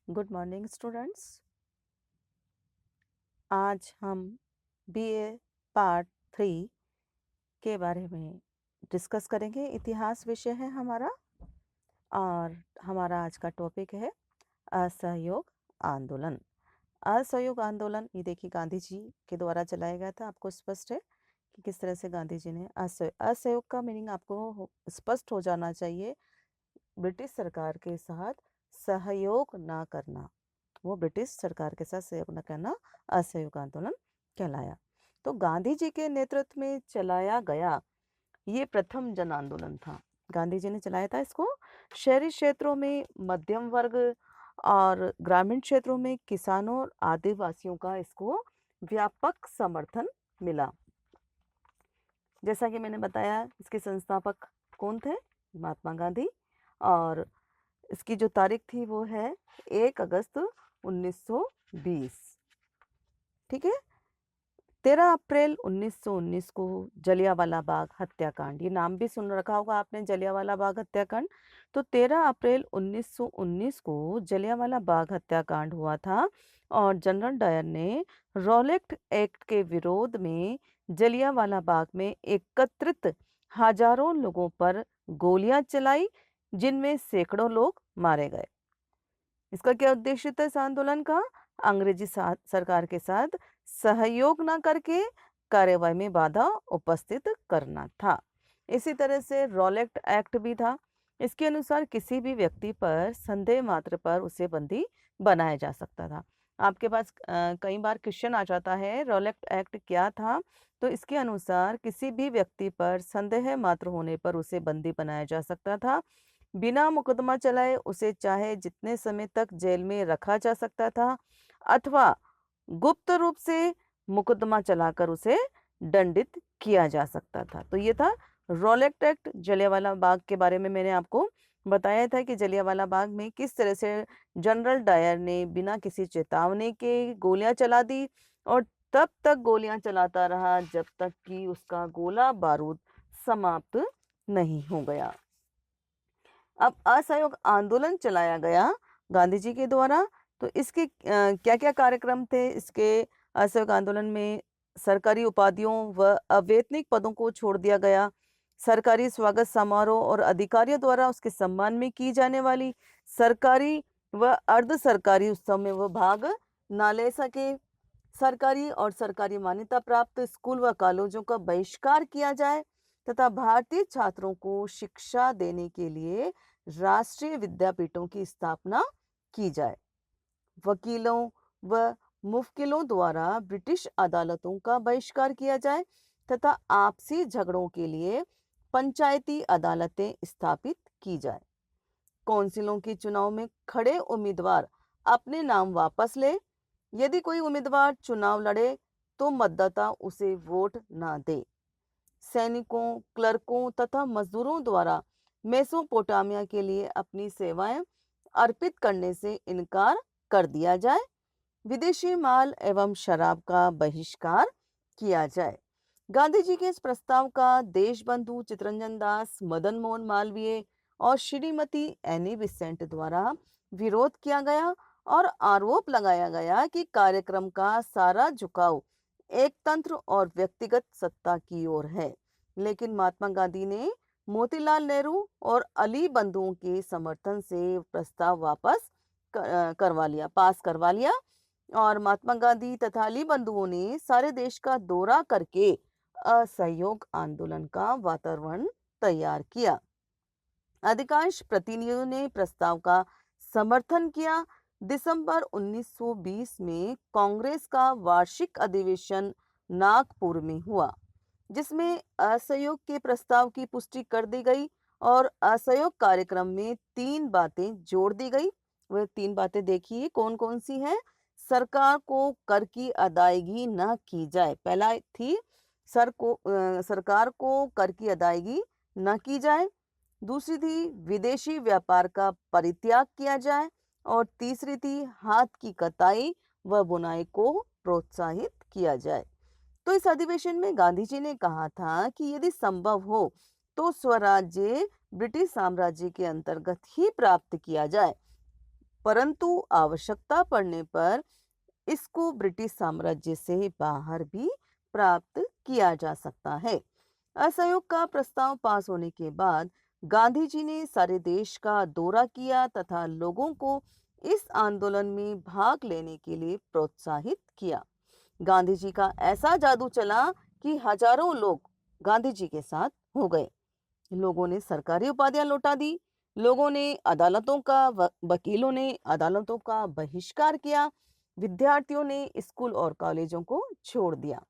Good morning students. आज हम BA part 3 के बारे में डिस्कस करेंगे। इतिहास विषय है हमारा और हमारा आज का टॉपिक है असहयोग आंदोलन। असहयोग आंदोलन ये देखिए गांधी जी के द्वारा चलाया गया था। आपको स्पष्ट है कि किस तरह से गांधी जी ने असहयोग का मीनिंग आपको स्पष्ट हो जाना चाहिए। ब्रिटिश सरकार के साथ सहयोग ना करना, वो ब्रिटिश सरकार के साथ सहयोग न करना असहयोग आंदोलन कहलाया। तो गांधी जी के नेतृत्व में चलाया गया ये प्रथम जन आंदोलन था। गांधी जी ने चलाया था इसको। शहरी क्षेत्रों में मध्यम वर्ग और ग्रामीण क्षेत्रों में किसानों और आदिवासियों का इसको व्यापक समर्थन मिला। जैसा कि मैंने बताया, इसके संस्थापक कौन थे? महात्मा गांधी। और इसकी जो तारीख थी वो है 1 अगस्त 1920। ठीक है। 13 अप्रैल 1919 को जलियांवाला बाग हत्याकांड, ये नाम भी सुन रखा होगा आपने, जलियांवाला बाग हत्याकांड। तो 13 अप्रैल 1919 को जलियांवाला बाग हत्याकांड हुआ था और जनरल डायर ने रॉलेट एक्ट के विरोध में जलियांवाला बाग में एकत्रित हजारों लोगों पर गोलियां चलाई, जिनमें सैकड़ों लोग मारे गए। इसका क्या उद्देश्य था इस आंदोलन का? अंग्रेजी सरकार के साथ सहयोग न करके कार्यवाही में बाधा उपस्थित करना था। इसी तरह से रॉलेट एक्ट भी था। इसके अनुसार किसी भी व्यक्ति पर संदेह मात्र पर उसे बंदी बनाया जा सकता था। आपके पास कई बार क्वेश्चन आ जाता है रॉलेट एक्ट क्या था। तो इसके अनुसार किसी भी व्यक्ति पर संदेह मात्र होने पर उसे बंदी बनाया जा सकता था। बिना मुकदमा चलाए उसे चाहे जितने समय तक जेल में रखा जा सकता था अथवा गुप्त रूप से मुकदमा चलाकर उसे दंडित किया जा सकता था। तो ये था रॉलेट एक्ट। जलियांवाला बाग के बारे में मैंने आपको बताया था कि जलियांवाला बाग में किस तरह से जनरल डायर ने बिना किसी चेतावनी के गोलियां चला दी और तब तक गोलियां चलाता रहा जब तक कि उसका गोला बारूद समाप्त नहीं हो गया। अब असहयोग आंदोलन चलाया गया गांधी जी के द्वारा। तो इसके क्या क्या कार्यक्रम थे? इसके असहयोग आंदोलन में सरकारी उपाधियों व अवैतनिक पदों को छोड़ दिया गया। सरकारी स्वागत समारोह और अधिकारियों द्वारा उसके सम्मान में की जाने वाली सरकारी व अर्ध सरकारी उत्सव में वह भाग ना ले सके। सरकारी और सरकारी मान्यता प्राप्त स्कूल व कॉलेजों का बहिष्कार किया जाए तथा भारतीय छात्रों को शिक्षा देने के लिए राष्ट्रीय विद्यापीठों की स्थापना की जाए। वकीलों व मुवक्किलों द्वारा ब्रिटिश अदालतों का बहिष्कार किया जाए तथा आपसी झगड़ों के लिए पंचायती अदालतें स्थापित की जाए। कौंसिलों के चुनाव में खड़े उम्मीदवार अपने नाम वापस ले। यदि कोई उम्मीदवार चुनाव लड़े तो मतदाता उसे वोट ना दे। सैनिकों, क्लर्कों तथा मजदूरों द्वारा मेसोपोटामिया के लिए अपनी सेवाएं अर्पित करने से इनकार कर दिया जाए। विदेशी माल एवं शराब का बहिष्कार किया जाए। गांधी जी के इस प्रस्ताव का देशबंधु चित्तरंजन दास, मदन मोहन मालवीय और श्रीमती एनी बेसेंट द्वारा विरोध किया गया और आरोप लगाया गया कि कार्यक्रम का सारा झुकाव एक तंत्र और व्यक्तिगत सत्ता की ओर है। लेकिन महात्मा गांधी ने मोतीलाल नेहरू और अली बंधुओं के समर्थन से प्रस्ताव वापस पास करवा लिया और महात्मा गांधी तथा अली बंधुओं ने सारे देश का दौरा करके असहयोग आंदोलन का वातावरण तैयार किया। अधिकांश प्रतिनिधियों ने प्रस्ताव का समर्थन किया। दिसंबर 1920 में कांग्रेस का वार्षिक अधिवेशन नागपुर में हुआ, जिसमें असहयोग के प्रस्ताव की पुष्टि कर दी गई और असहयोग कार्यक्रम में 3 बातें जोड़ दी गई। वह 3 बातें देखिए कौन कौन सी हैं। सरकार को कर की अदायगी न की जाए। पहला थी सरकार को कर की अदायगी न की जाए। दूसरी थी विदेशी व्यापार का परित्याग किया जाए और तीसरी थी हाथ की कताई व बुनाई को प्रोत्साहित किया जाए। तो इस अधिवेशन में गांधी जी ने कहा था कि यदि संभव हो तो स्वराज्य ब्रिटिश साम्राज्य के अंतर्गत ही प्राप्त किया जाए। परंतु आवश्यकता पड़ने पर इसको ब्रिटिश साम्राज्य से बाहर भी प्राप्त किया जा सकता है। असहयोग का प्रस्ताव पास होने के बाद गांधी जी ने सारे देश का दौरा किया तथा लोगों को इस आंदोलन में भाग लेने के लिए प्रोत्साहित किया। गांधी जी का ऐसा जादू चला कि हजारों लोग गांधी जी के साथ हो गए। लोगों ने सरकारी उपाधियां लौटा दी, लोगों ने अदालतों का वकीलों ने अदालतों का बहिष्कार किया, विद्यार्थियों ने स्कूल और कॉलेजों को छोड़ दिया।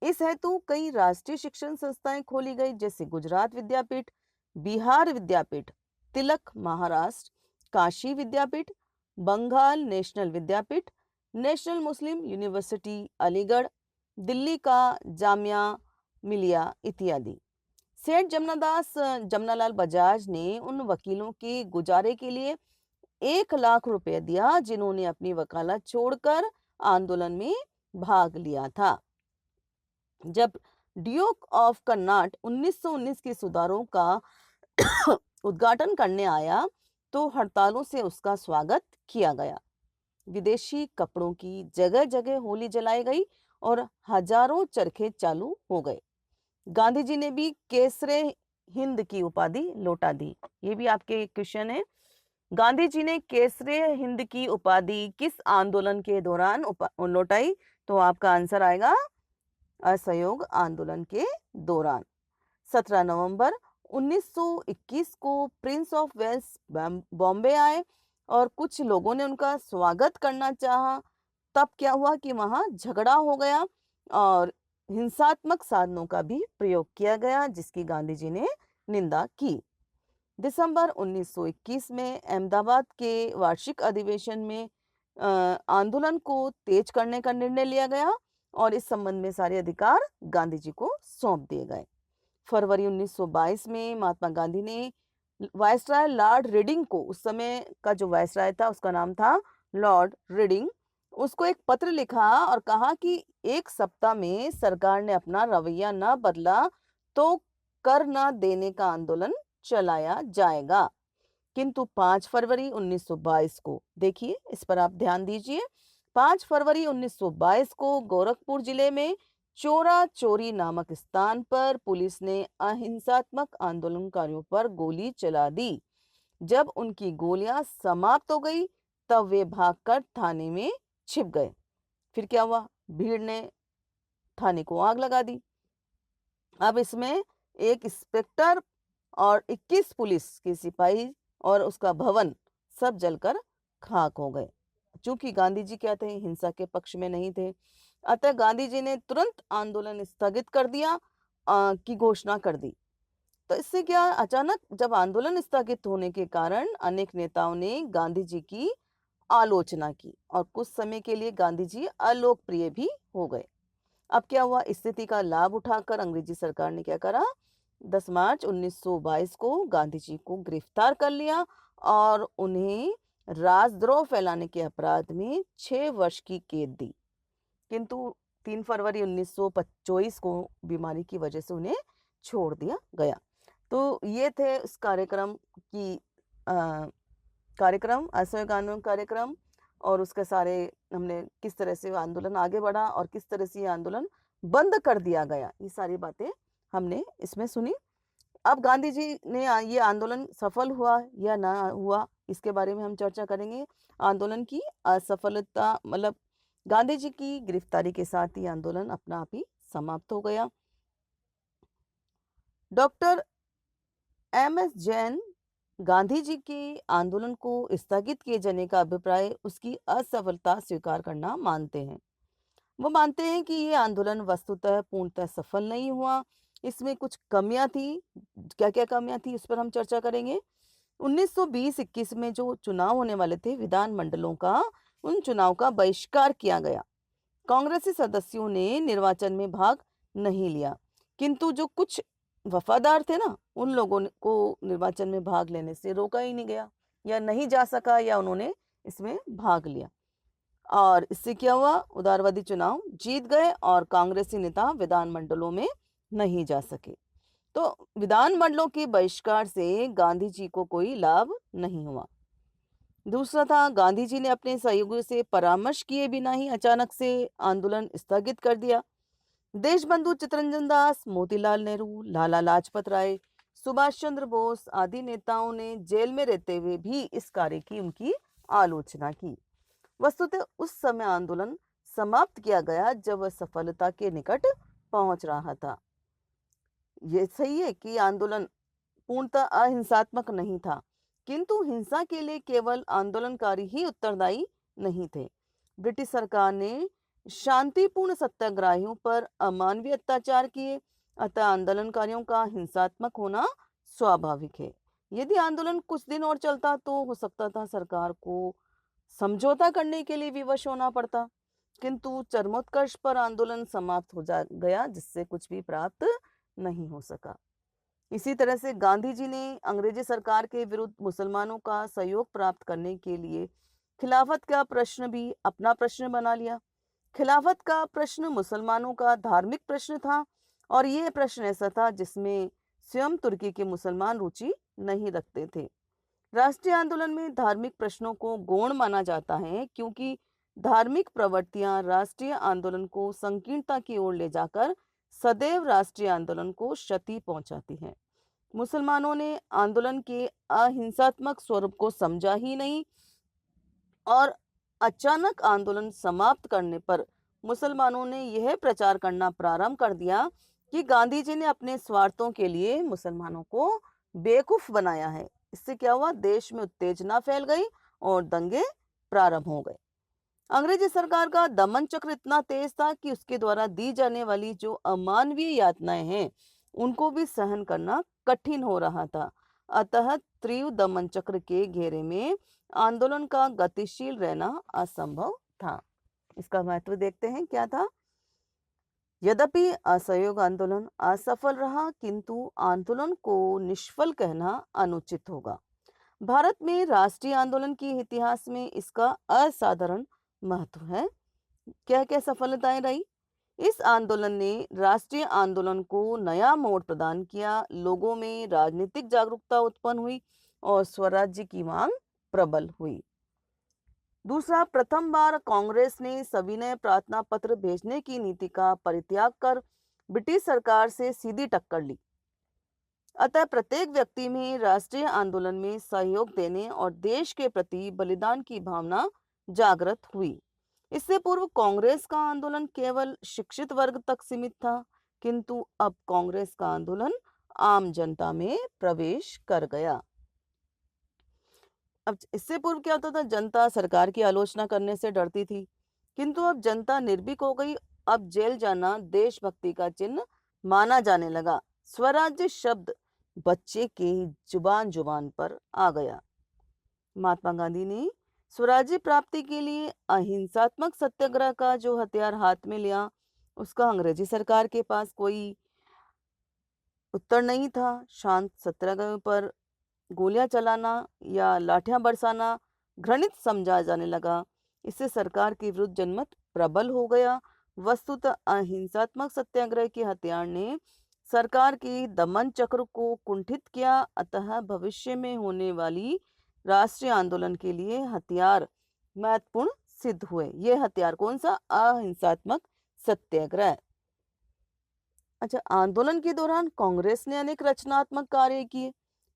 इस हेतु कई राष्ट्रीय शिक्षण संस्थाएं खोली गई, जैसे गुजरात विद्यापीठ, बिहार विद्यापीठ, तिलक महाराष्ट्र, काशी विद्यापीठ, बंगाल नेशनल विद्यापीठ, नेशनल मुस्लिम यूनिवर्सिटी अलीगढ़, दिल्ली का जामिया मिलिया इत्यादि। सेठ जमनालाल बजाज ने उन वकीलों के गुजारे के लिए 1 लाख रुपए दिया जिन्होंने अपनी वकालत छोड़कर आंदोलन में भाग लिया था। जब ड्यूक ऑफ कर्नाट 1919 के सुधारों का उद्घाटन करने आया तो हड़तालों से उसका स्वागत किया गया। विदेशी कपड़ों की जगह जगह होली जलाई गई और हजारों चरखे चालू हो गए। गांधी जी ने भी केसरे हिंद की उपाधि लौटा दी। ये भी आपके क्वेश्चन है। गांधी जी ने केसरे हिंद की उपाधि किस आंदोलन के दौरान लौटाई? तो आपका आंसर आएगा असहयोग आंदोलन के दौरान। 17 नवंबर 1921 को प्रिंस ऑफ वेल्स बॉम्बे आए और कुछ लोगों ने उनका स्वागत करना चाहा। तब क्या हुआ कि वहां झगड़ा हो गया और हिंसात्मक साधनों का भी प्रयोग किया गया, जिसकी गांधी जी ने निंदा की। दिसंबर 1921 में अहमदाबाद के वार्षिक अधिवेशन में आंदोलन को तेज करने का निर्णय लिया गया और इस संबंध में सारे अधिकार गांधी जी को सौंप दिए गए। फरवरी 1922 में महात्मा गांधी ने वायसराय लॉर्ड रीडिंग को, उस समय का जो वायसराय था उसका नाम था लॉर्ड रीडिंग, उसको एक पत्र लिखा और कहा कि 1 सप्ताह में सरकार ने अपना रवैया न बदला तो कर न देने का आंदोलन चलाया जाएगा। किंतु 5 फरवरी 1922 को, देखिए इस पर आप ध्यान दीजिए, 5 फरवरी 1922 को गोरखपुर जिले में चोरा चोरी नामक स्थान पर पुलिस ने अहिंसात्मक आंदोलनकारियों पर गोली चला दी। जब उनकी गोलियां समाप्त हो गई तब वे भागकर थाने में छिप गए। फिर क्या हुआ? भीड़ ने थाने को आग लगा दी। अब इसमें एक इंस्पेक्टर और 21 पुलिस के सिपाही और उसका भवन सब जलकर खाक हो गए। चूंकि गांधी जी क्या थे, हिंसा के पक्ष में नहीं थे, अतः गांधी जी ने तुरंत आंदोलन स्थगित कर दिया की घोषणा कर दी। तो इससे क्या, अचानक जब आंदोलन स्थगित होने के कारण अनेक नेताओं ने गांधी जी की आलोचना की और कुछ समय के लिए गांधी जी अलोकप्रिय भी हो गए। अब क्या हुआ? स्थिति का लाभ उठाकर अंग्रेजी सरकार ने क्या करा, 10 मार्च 1922 को गांधी जी को गिरफ्तार कर लिया और उन्हें राजद्रोह फैलाने के अपराध में 6 वर्ष की कैद दी। किंतु 3 फरवरी 1924 को बीमारी की वजह से उन्हें छोड़ दिया गया। तो ये थे उस असहयोग आंदोलन कार्यक्रम और उसके सारे हमने किस तरह से आंदोलन आगे बढ़ा और किस तरह से ये आंदोलन बंद कर दिया गया, ये सारी बातें हमने इसमें सुनी। अब गांधी जी ने ये आंदोलन सफल हुआ या ना हुआ, इसके बारे में हम चर्चा करेंगे। आंदोलन की असफलता, मतलब गांधी जी की गिरफ्तारी के साथ ही आंदोलन अपना आप ही समाप्त हो गया। Doctor M S. जैन गांधी जी के आंदोलन को स्थगित किए जाने का अभिप्राय उसकी असफलता स्वीकार करना मानते हैं। वो मानते हैं कि ये आंदोलन वस्तुतः पूर्णतः सफल नहीं हुआ, इसमें कुछ कमियां थी। क्या क्या कमियां थी, उस पर हम चर्चा करेंगे। 1920-21 में जो चुनाव होने वाले थे विधानमंडलों का, उन चुनाव का बहिष्कार किया गया। कांग्रेसी सदस्यों ने निर्वाचन में भाग नहीं लिया, किंतु जो कुछ वफादार थे ना, उन लोगों को निर्वाचन में भाग लेने से रोका ही नहीं गया या नहीं जा सका, या उन्होंने इसमें भाग लिया और इससे क्या हुआ, उदारवादी चुनाव जीत गए और कांग्रेसी नेता विधानमंडलों में नहीं जा सके। तो विधानमंडलों के बहिष्कार से गांधी जी को कोई लाभ नहीं हुआ। दूसरा था गांधी जी ने अपने सहयोगियों से परामर्श किए बिना ही अचानक से आंदोलन स्थगित कर दिया। देशबंधु चित्तरंजन दास, मोतीलाल नेहरू, लाला लाजपत राय, सुभाष चंद्र बोस आदि नेताओं ने जेल में रहते हुए भी इस कार्य की उनकी आलोचना की। वस्तुतः उस समय आंदोलन समाप्त किया गया जब वह सफलता के निकट पहुंच रहा था। ये सही है कि आंदोलन पूर्णतः अहिंसात्मक नहीं था, किंतु हिंसा के लिए केवल आंदोलनकारी ही उत्तरदायी नहीं थे। ब्रिटिश सरकार ने शांतिपूर्ण सत्याग्रहियों पर अमानवीय अत्याचार किए, अतः आंदोलनकारियों का हिंसात्मक होना स्वाभाविक है। यदि आंदोलन कुछ दिन और चलता तो हो सकता था सरकार को समझौता करने के लिए विवश होना पड़ता, किंतु चरमोत्कर्ष पर आंदोलन समाप्त हो जा गया, जिससे कुछ भी प्राप्त नहीं हो सका। इसी तरह से गांधी जी ने अंग्रेजी सरकार के विरुद्ध मुसलमानों का सहयोग प्राप्त करने के लिए खिलाफत का प्रश्न भी अपना प्रश्न बना लिया। खिलाफत का प्रश्न मुसलमानों का धार्मिक प्रश्न था और यह प्रश्न ऐसा था जिसमें स्वयं तुर्की के मुसलमान रुचि नहीं रखते थे। राष्ट्रीय आंदोलन में धार्मिक प्रश्नों को गौण माना जाता है, क्योंकि धार्मिक प्रवृत्तियां राष्ट्रीय आंदोलन को संकीर्णता की ओर ले जाकर सदैव राष्ट्रीय आंदोलन को क्षति पहुंचाती हैं। मुसलमानों ने आंदोलन के अहिंसात्मक स्वरूप को समझा ही नहीं और अचानक आंदोलन समाप्त करने पर मुसलमानों ने यह प्रचार करना प्रारंभ कर दिया कि गांधी जी ने अपने स्वार्थों के लिए मुसलमानों को बेवकूफ बनाया है। इससे क्या हुआ, देश में उत्तेजना फैल गई और दंगे प्रारंभ हो गए। अंग्रेजी सरकार का दमन चक्र इतना तेज था कि उसके द्वारा दी जाने वाली जो अमानवीय यातनाएं हैं उनको भी सहन करना कठिन हो रहा था। अतः तीव्र दमन चक्र के घेरे में आंदोलन का गतिशील रहना असंभव था। इसका महत्व देखते हैं क्या था। यद्यपि असहयोग आंदोलन असफल रहा, किंतु आंदोलन को निष्फल कहना अनुचित होगा। भारत में राष्ट्रीय आंदोलन के इतिहास में इसका असाधारण महत्व है। क्या क्या सफलताएं रही। इस आंदोलन ने राष्ट्रीय आंदोलन को नया मोड़ प्रदान किया, लोगों में राजनीतिक जागरूकता उत्पन्न हुई और स्वराज्य की मांग प्रबल हुई। दूसरा, प्रथम बार कांग्रेस ने सविनय प्रार्थना पत्र भेजने की नीति का परित्याग कर ब्रिटिश सरकार से सीधी टक्कर ली। अतः प्रत्येक व्यक्ति में राष्ट्रीय आंदोलन में सहयोग देने और देश के प्रति बलिदान की भावना जागृत हुई। इससे पूर्व कांग्रेस का आंदोलन केवल शिक्षित वर्ग तक सीमित था, किंतु अब कांग्रेस का आंदोलन आम जनता में प्रवेश कर गया। अब इससे पूर्व क्या होता था, जनता सरकार की आलोचना करने से डरती थी, किंतु अब जनता निर्भीक हो गई। अब जेल जाना देशभक्ति का चिन्ह माना जाने लगा। स्वराज्य शब्द बच्चे के जुबान जुबान पर आ गया। महात्मा गांधी ने स्वराज्य प्राप्ति के लिए अहिंसात्मक सत्याग्रह का जो हथियार हाथ में लिया, उसका अंग्रेजी सरकार के पास कोई उत्तर नहीं था। शांत सत्याग्रह पर गोलियां चलाना या लाठियां बरसाना घृणित समझा जाने लगा। इससे सरकार के विरुद्ध जनमत प्रबल हो गया। वस्तुतः अहिंसात्मक सत्याग्रह के हथियार ने सरकार के दमन चक्र को कुंठित किया। अतः भविष्य में होने वाली राष्ट्रीय आंदोलन के लिए हथियार महत्वपूर्ण सिद्ध हुए। यह हथियार कौन सा? अहिंसात्मक सत्याग्रह। अच्छा, आंदोलन के दौरान कांग्रेस ने अनेक रचनात्मक कार्य किए।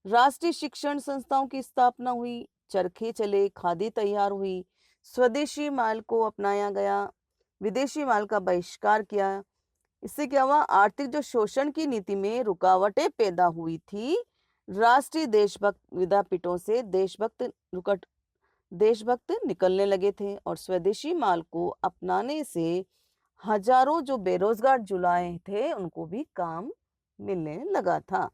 राष्ट्रीय शिक्षण संस्थाओं की स्थापना हुई, चरखे चले, खादी तैयार हुई, स्वदेशी माल को अपनाया गया, विदेशी माल का बहिष्कार किया। इससे क्या हुआ, आर्थिक जो शोषण की नीति में रुकावटें पैदा हुई थी, राष्ट्रीय देशभक्त विद्यापीठों से देशभक्त निकलने लगे थे और स्वदेशी माल को अपनाने से हजारों जो बेरोजगार जुलाए थे उनको भी काम मिलने लगा था।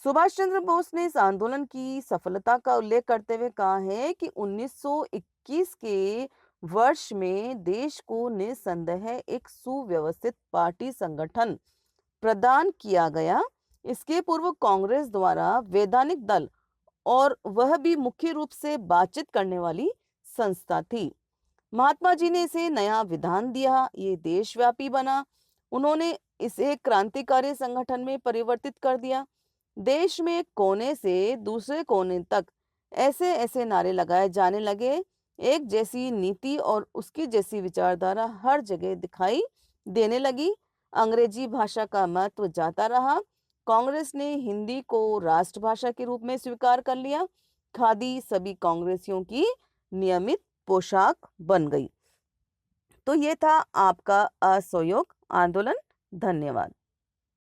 सुभाष चंद्र बोस ने इस आंदोलन की सफलता का उल्लेख करते हुए कहा है कि 1921 के वर्ष में देश को निसंदेह एक सुव्यवस्थित पार्टी संगठन प्रदान किया गया। इसके पूर्व कांग्रेस द्वारा वैधानिक दल और वह भी मुख्य रूप से बातचीत करने वाली संस्था थी। महात्मा जी ने इसे नया विधान दिया, ये देशव्यापी बना। उन्होंने इसे क्रांतिकारी संगठन में परिवर्तित कर दिया। देश में कोने से दूसरे कोने तक ऐसे ऐसे नारे लगाए जाने लगे। एक जैसी नीति और उसकी जैसी विचारधारा हर जगह दिखाई देने लगी। अंग्रेजी भाषा का महत्व जाता रहा। कांग्रेस ने हिंदी को राष्ट्रभाषा के रूप में स्वीकार कर लिया। खादी सभी कांग्रेसियों की नियमित पोशाक बन गई। तो ये था आपका असहयोग आंदोलन। धन्यवाद।